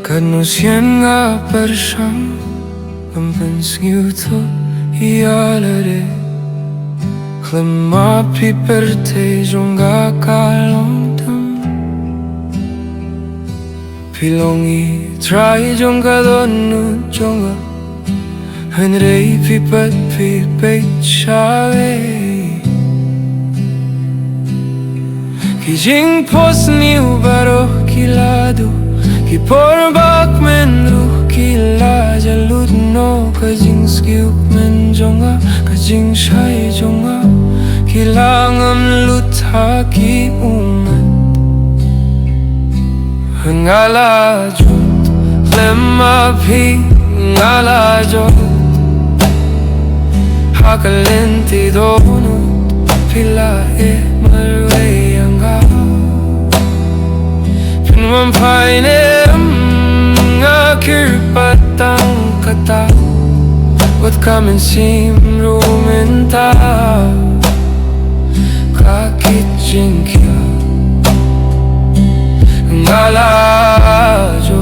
Kanusyan nga parsyang Mampansin to ialare Klamapi perte jonga kalongtam Pilongi try jonga donu jonga Hanrei pipat pipet chave Kijing pos niu baro kilado Ki porbak men ruh kila jalut no Kajing skiuk men jonga Kajing shai jonga Kilangam lut haki ungat Ngala jut Lemma pi ngala jut Hakalenti donut Pila marwe anga Pinwampai kirpatang kata Wat kamen sim rumenta Kakit jingkya Ngalajot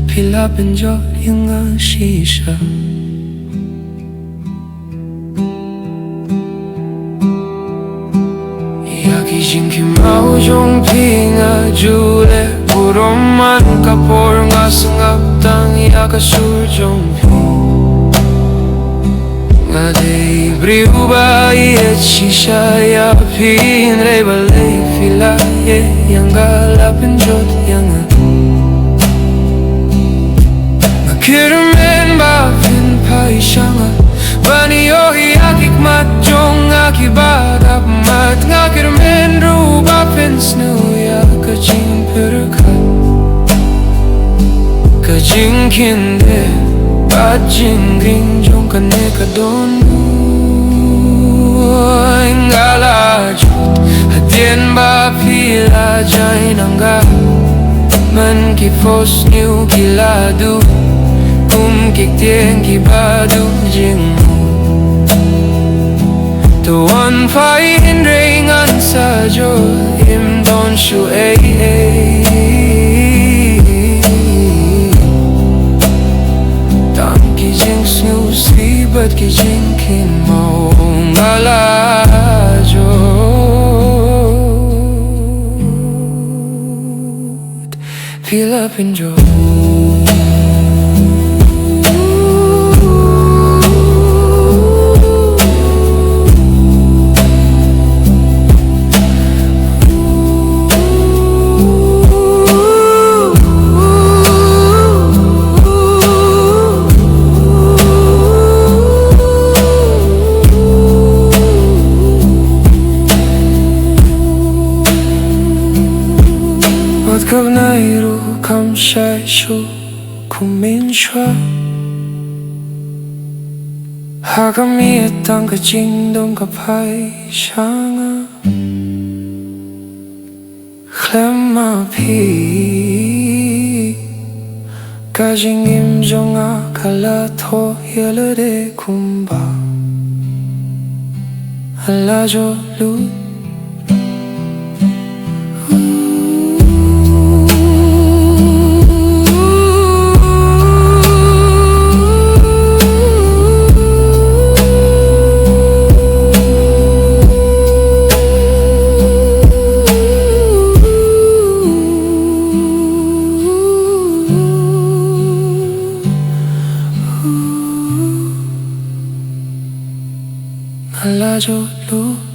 Pila penjol yung shisha Yaki jingki mau jong pinga jule Puroman kapor nga sangap tang yaka surjong pi Nga dey briu ba iet shisha ya pin Rey balay fila ye yang galapin jot yang Nga kirmen ba pin pa isyanga Bani yohi akik mat jong akibadap mat Nga kirmen ru ba pin snu ya kajing perkat Kajing kinde Bajing ring jong kane kadonu Ngala jut Hadien ba pila jay nangga Man ki fos niu kiladu Kik tieng ki badu jing Tuan fai hindringan sajo Im don shu Tang ki jing snu sibat ki jing kin mau ngalajo Pila pinjo Kab nairu kam shai shu kumin shwa Hakam ietang ka jing dong ka pai shanga Klemma pi Ka jing im jonga kala to yelade kumba Ala jo lut Ala jo lu